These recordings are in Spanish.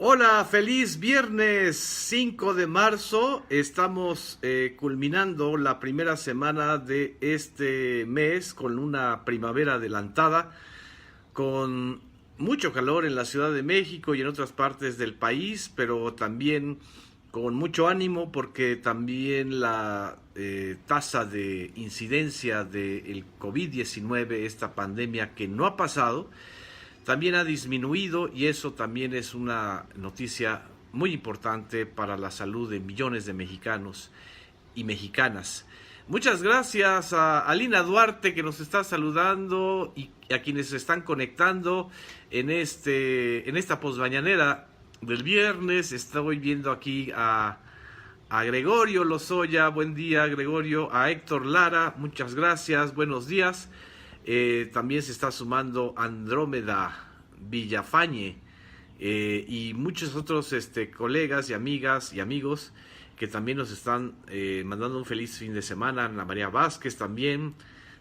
Hola, feliz viernes 5 de marzo. Estamos culminando la primera semana de este mes con una primavera adelantada, con mucho calor en la Ciudad de México y en otras partes del país, pero también con mucho ánimo porque también la tasa de incidencia del COVID-19, esta pandemia que no ha pasado, también ha disminuido, y eso también es una noticia muy importante para la salud de millones de mexicanos y mexicanas. Muchas gracias a Alina Duarte, que nos está saludando, y a quienes se están conectando en esta posmañanera del viernes. Estoy viendo aquí a Gregorio Lozoya. Buen día, Gregorio. A Héctor Lara, muchas gracias, buenos días. También se está sumando Andrómeda Villafañe, y muchos otros colegas y amigas y amigos que también nos están mandando un feliz fin de semana. Ana María Vázquez también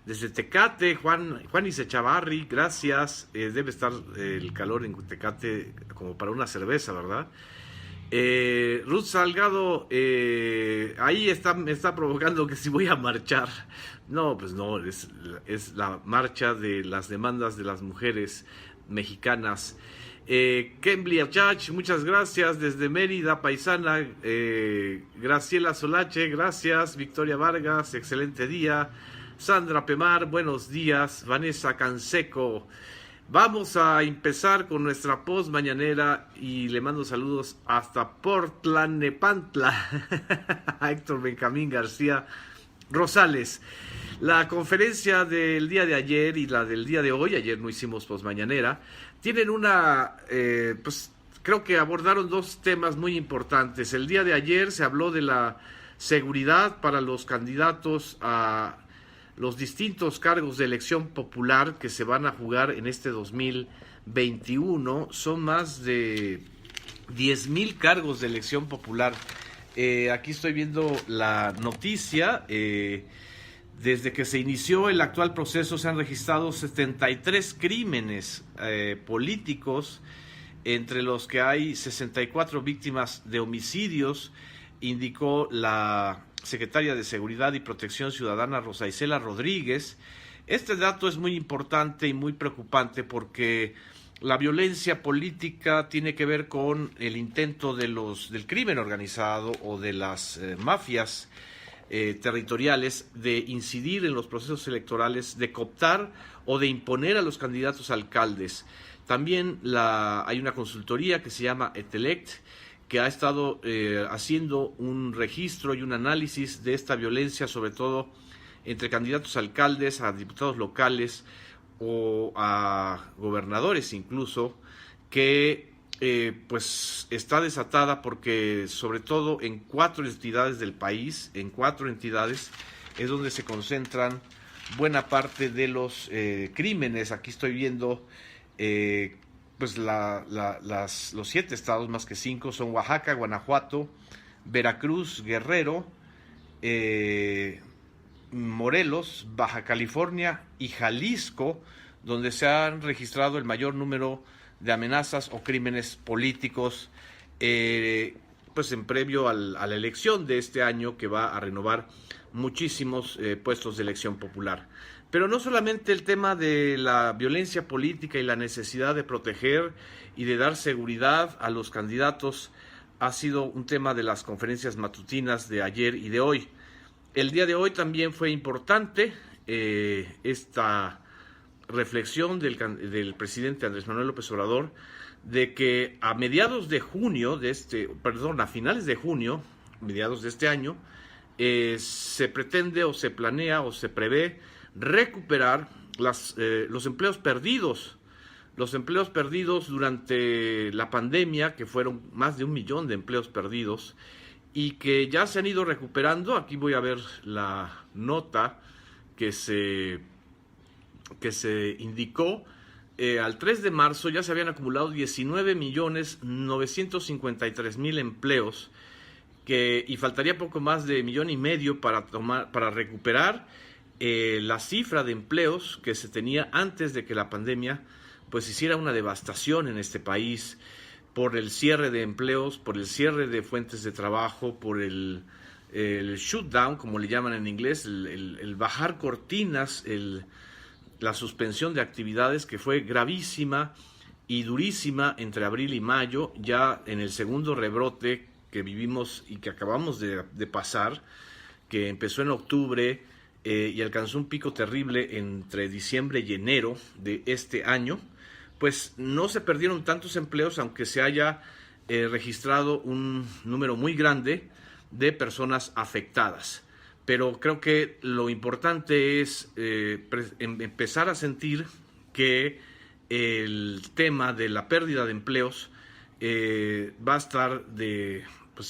desde Tecate. Juan Isechavarri, gracias. Debe estar el calor en Tecate como para una cerveza, ¿verdad? Ruth Salgado, ahí me está provocando que si voy a marchar. No, pues no, es la marcha de las demandas de las mujeres mexicanas. Kembli Achach, muchas gracias desde Mérida, paisana. Graciela Solache, gracias. Victoria Vargas, excelente día. Sandra Pemar, buenos días. Vanessa Canseco. Vamos a empezar con nuestra post mañanera y le mando saludos hasta Portland, Nepantla, a Héctor Benjamín García Rosales. La conferencia del día de ayer y la del día de hoy, ayer no hicimos post mañanera, tienen pues creo que abordaron dos temas muy importantes. El día de ayer se habló de la seguridad para los candidatos a los distintos cargos de elección popular que se van a jugar en este 2021. Son más de 10,000 cargos de elección popular. Aquí estoy viendo la noticia. Desde que se inició el actual proceso se han registrado 73 crímenes políticos, entre los que hay 64 víctimas de homicidios, indicó la secretaria de Seguridad y Protección Ciudadana, Rosa Isela Rodríguez. Este dato es muy importante y muy preocupante porque la violencia política tiene que ver con el intento del crimen organizado o de las mafias territoriales de incidir en los procesos electorales, de cooptar o de imponer a los candidatos a alcaldes. También hay una consultoría que se llama Etelect, que ha estado haciendo un registro y un análisis de esta violencia, sobre todo entre candidatos a alcaldes, a diputados locales o a gobernadores incluso, que pues está desatada porque sobre todo en 4 entidades del país, en 4 entidades es donde se concentran buena parte de los crímenes. Aquí estoy viendo pues los 7 estados, más que 5, son Oaxaca, Guanajuato, Veracruz, Guerrero, Morelos, Baja California y Jalisco, donde se han registrado el mayor número de amenazas o crímenes políticos, pues en previo a la elección de este año, que va a renovar muchísimos puestos de elección popular. Pero no solamente el tema de la violencia política y la necesidad de proteger y de dar seguridad a los candidatos ha sido un tema de las conferencias matutinas de ayer y de hoy. El día de hoy también fue importante esta reflexión del presidente Andrés Manuel López Obrador, de que a finales de junio, mediados de este año, se pretende o se planea o se prevé recuperar los empleos perdidos. Los empleos perdidos durante la pandemia, que fueron más de 1 millón de empleos perdidos, y que ya se han ido recuperando. Aquí voy a ver la nota que se indicó. Al 3 de marzo ya se habían acumulado 19,953,000 empleos, y faltaría poco más de 1,5 millones para recuperar la cifra de empleos que se tenía antes de que la pandemia pues hiciera una devastación en este país. por el cierre de empleos, por el cierre de fuentes de trabajo, por el shutdown, como le llaman en inglés, el bajar cortinas, la suspensión de actividades que fue gravísima y durísima entre abril y mayo, ya en el segundo rebrote que vivimos y que acabamos de pasar, que empezó en octubre y alcanzó un pico terrible entre diciembre y enero de este año. Pues no se perdieron tantos empleos, aunque se haya registrado un número muy grande de personas afectadas. Pero creo que lo importante es empezar a sentir que el tema de la pérdida de empleos va a estar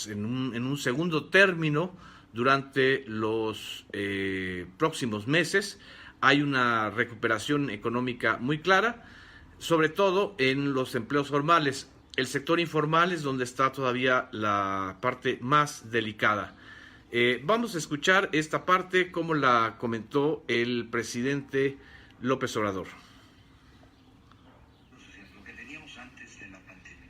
en un segundo término durante los próximos meses. Hay una recuperación económica muy clara, sobre todo en los empleos formales. El sector informal es donde está todavía la parte más delicada. Vamos a escuchar esta parte como la comentó el presidente López Obrador. Lo que teníamos antes de la pandemia.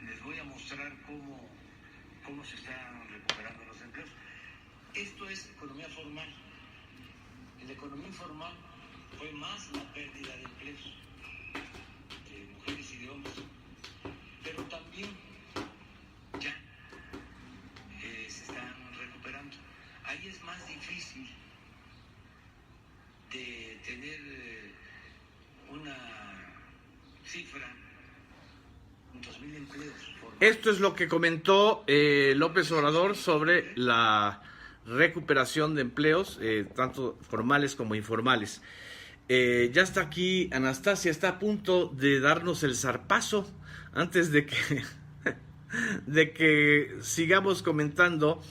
Les voy a mostrar cómo se están recuperando los empleos. Esto es economía formal. En la economía informal fue más la pérdida de empleos de mujeres y de hombres, pero también ya se están recuperando. Ahí es más difícil de tener una cifra, 2,000 empleos. Esto es lo que comentó López Obrador sobre la recuperación de empleos, tanto formales como informales. Ya está aquí Anastasia, está a punto de darnos el zarpazo antes de que sigamos comentando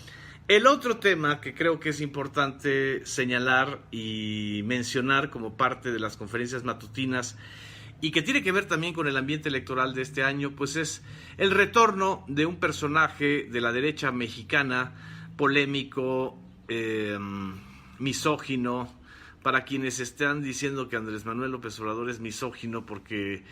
el otro tema que creo que es importante señalar y mencionar como parte de las conferencias matutinas y que tiene que ver también con el ambiente electoral de este año, pues es el retorno de un personaje de la derecha mexicana, polémico, misógino, para quienes están diciendo que Andrés Manuel López Obrador es misógino porque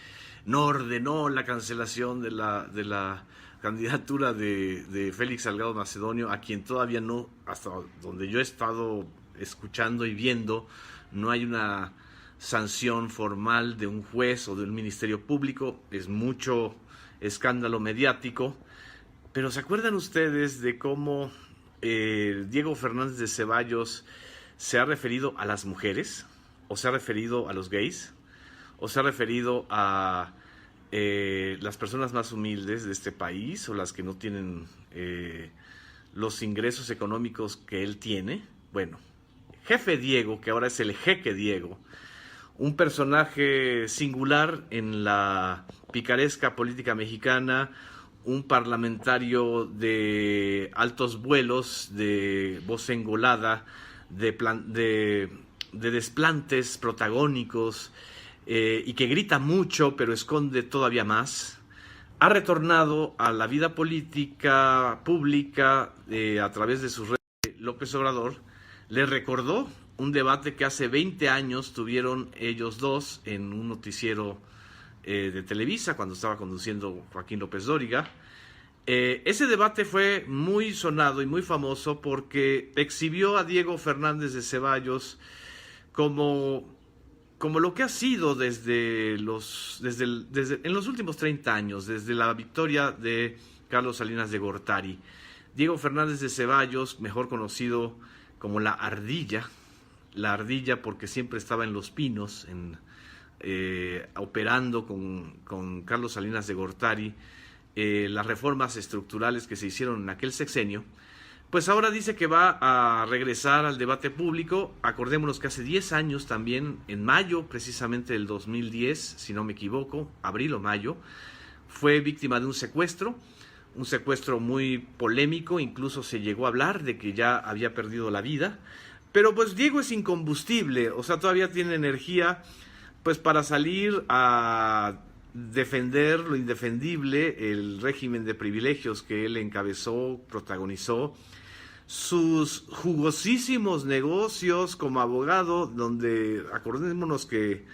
no ordenó la cancelación de la candidatura de Félix Salgado Macedonio, a quien todavía no, hasta donde yo he estado escuchando y viendo, no hay una sanción formal de un juez o de un ministerio público. Es mucho escándalo mediático, pero ¿se acuerdan ustedes de cómo Diego Fernández de Ceballos se ha referido a las mujeres, o se ha referido a los gays, o se ha referido a las personas más humildes de este país, o las que no tienen los ingresos económicos que él tiene? Bueno, Jefe Diego, que ahora es el Jeque Diego, un personaje singular en la picaresca política mexicana, un parlamentario de altos vuelos, de voz engolada, de desplantes protagónicos, y que grita mucho pero esconde todavía más, ha retornado a la vida política pública a través de sus redes. López Obrador le recordó un debate que hace 20 años tuvieron ellos dos en un noticiero de Televisa, cuando estaba conduciendo Joaquín López Dóriga. Ese debate fue muy sonado y muy famoso porque exhibió a Diego Fernández de Ceballos como lo que ha sido en los últimos 30 años, desde la victoria de Carlos Salinas de Gortari. Diego Fernández de Ceballos, mejor conocido como la ardilla porque siempre estaba en Los Pinos, operando con Carlos Salinas de Gortari, las reformas estructurales que se hicieron en aquel sexenio, pues ahora dice que va a regresar al debate público. Acordémonos que hace 10 años también, en mayo precisamente del 2010, si no me equivoco, abril o mayo, fue víctima de un secuestro muy polémico, incluso se llegó a hablar de que ya había perdido la vida, pero pues Diego es incombustible, o sea, todavía tiene energía pues para salir a defender lo indefendible, el régimen de privilegios que él encabezó, protagonizó, sus jugosísimos negocios como abogado, donde acordémonos que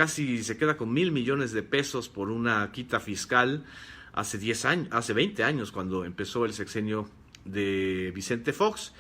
casi se queda con 1,000 millones de pesos por una quita fiscal hace 20 años, cuando empezó el sexenio de Vicente Fox.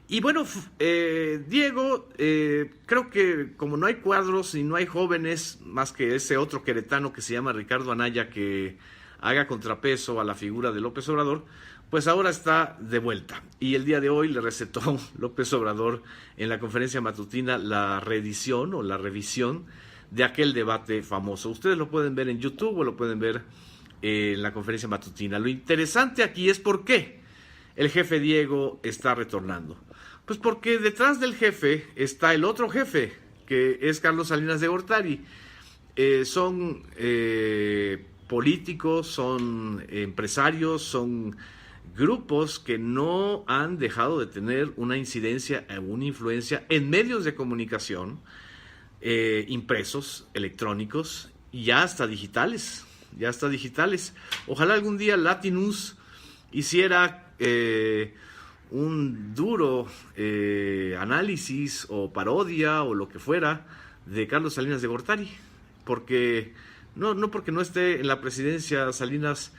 Y bueno, Diego, creo que como no hay cuadros y no hay jóvenes, más que ese otro queretano que se llama Ricardo Anaya, que haga contrapeso a la figura de López Obrador, pues ahora está de vuelta. Y el día de hoy le recetó López Obrador en la conferencia matutina la reedición o la revisión de aquel debate famoso. Ustedes lo pueden ver en YouTube o lo pueden ver en la conferencia matutina. Lo interesante aquí es por qué el jefe Diego está retornando. Pues porque detrás del jefe está el otro jefe, que es Carlos Salinas de Gortari. Son políticos, son empresarios, son grupos que no han dejado de tener una incidencia, una influencia en medios de comunicación, impresos, electrónicos y ya hasta digitales. Ojalá algún día Latinus hiciera un duro análisis o parodia o lo que fuera de Carlos Salinas de Gortari, porque no porque no esté en la presidencia Salinas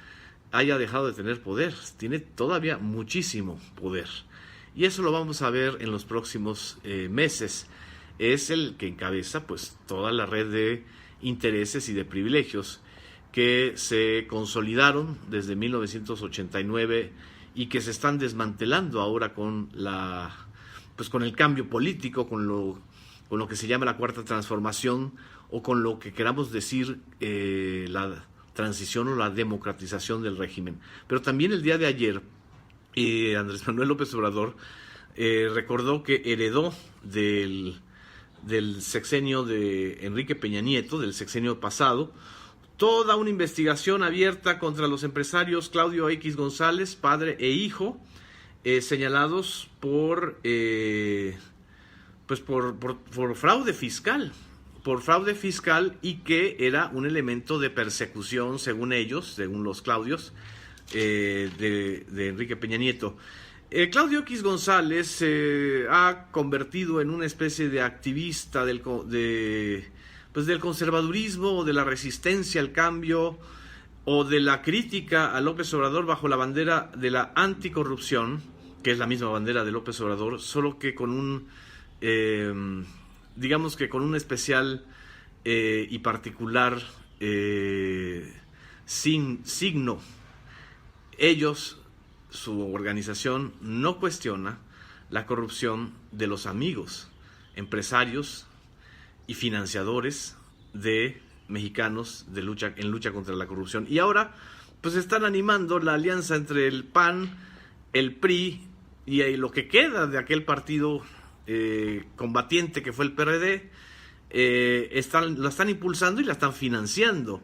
haya dejado de tener poder, tiene todavía muchísimo poder, y eso lo vamos a ver en los próximos meses. Es el que encabeza pues toda la red de intereses y de privilegios que se consolidaron desde 1989 y que se están desmantelando ahora con con el cambio político, con lo que se llama la Cuarta Transformación, o con lo que queramos decir la transición o la democratización del régimen. Pero también el día de ayer, Andrés Manuel López Obrador recordó que heredó del sexenio de Enrique Peña Nieto, del sexenio pasado, toda una investigación abierta contra los empresarios Claudio X González, padre e hijo, señalados por fraude fiscal. Y que era un elemento de persecución, según ellos, según los Claudios, de Enrique Peña Nieto. Claudio X González se ha convertido en una especie de activista del conservadurismo, o de la resistencia al cambio, o de la crítica a López Obrador bajo la bandera de la anticorrupción, que es la misma bandera de López Obrador, solo que con un con un especial y particular signo. Ellos, su organización, no cuestiona la corrupción de los amigos, empresarios y financiadores de mexicanos en lucha contra la corrupción. Y ahora pues están animando la alianza entre el PAN, el PRI y lo que queda de aquel partido combatiente que fue el PRD. La están impulsando y la están financiando.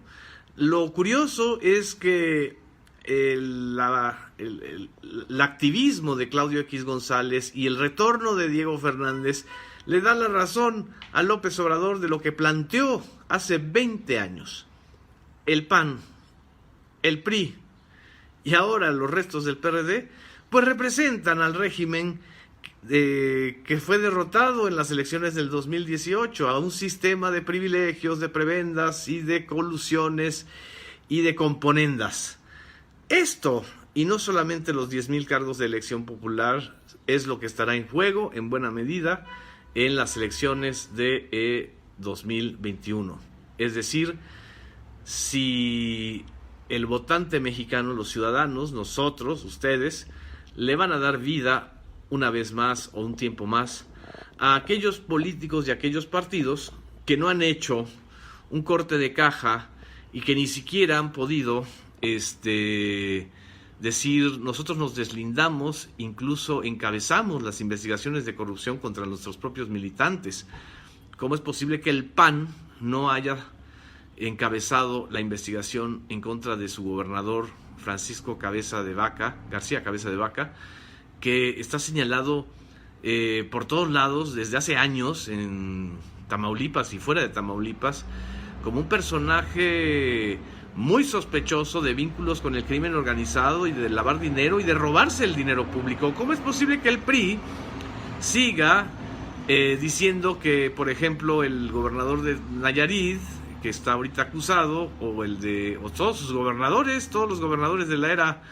Lo curioso es que el activismo de Claudio X González y el retorno de Diego Fernández le da la razón a López Obrador de lo que planteó hace 20 años. El PAN, el PRI y ahora los restos del PRD, pues representan al régimen que fue derrotado en las elecciones del 2018, a un sistema de privilegios, de prebendas y de colusiones y de componendas. Esto, y no solamente los 10,000 cargos de elección popular, es lo que estará en juego en buena medida en las elecciones de 2021. Es decir, si el votante mexicano, los ciudadanos, nosotros, ustedes, le van a dar vida una vez más o un tiempo más a aquellos políticos y aquellos partidos que no han hecho un corte de caja y que ni siquiera han podido decir: nosotros nos deslindamos, incluso encabezamos las investigaciones de corrupción contra nuestros propios militantes. ¿Cómo es posible que el PAN no haya encabezado la investigación en contra de su gobernador Francisco García Cabeza de Vaca, que está señalado por todos lados desde hace años en Tamaulipas y fuera de Tamaulipas como un personaje muy sospechoso de vínculos con el crimen organizado y de lavar dinero y de robarse el dinero público? ¿Cómo es posible que el PRI siga diciendo que, por ejemplo, el gobernador de Nayarit, que está ahorita acusado, o todos sus gobernadores, todos los gobernadores de la era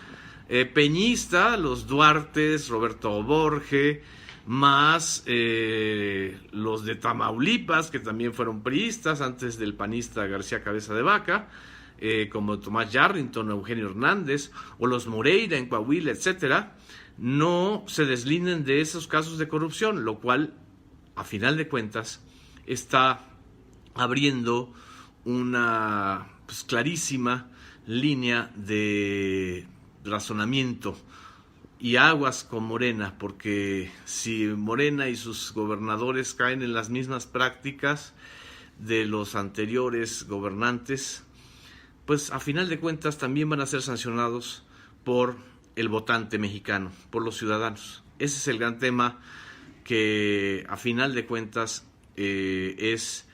peñista, los Duartes, Roberto Borge, más los de Tamaulipas, que también fueron priistas antes del panista García Cabeza de Vaca, como Tomás Yarrington, Eugenio Hernández, o los Moreira en Coahuila, etcétera, no se deslinden de esos casos de corrupción, lo cual, a final de cuentas, está abriendo una clarísima línea de razonamiento y aguas con Morena, porque si Morena y sus gobernadores caen en las mismas prácticas de los anteriores gobernantes, pues a final de cuentas también van a ser sancionados por el votante mexicano, por los ciudadanos. Ese es el gran tema que a final de cuentas es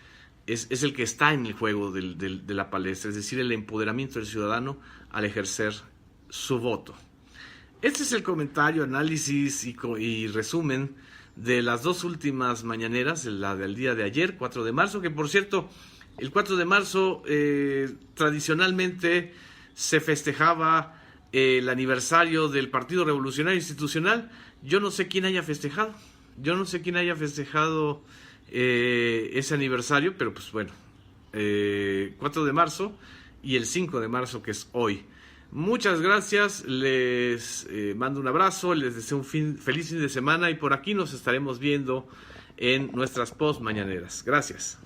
el que está en el juego de la palestra, es decir, el empoderamiento del ciudadano al ejercer su voto. Este es el comentario, análisis y resumen de las dos últimas mañaneras, la del día de ayer, 4 de marzo, que por cierto, el 4 de marzo tradicionalmente se festejaba el aniversario del Partido Revolucionario Institucional. Yo no sé quién haya festejado ese aniversario, pero pues bueno, 4 de marzo y el 5 de marzo, que es hoy. Muchas gracias, les mando un abrazo, les deseo un feliz fin de semana y por aquí nos estaremos viendo en nuestras post mañaneras. Gracias.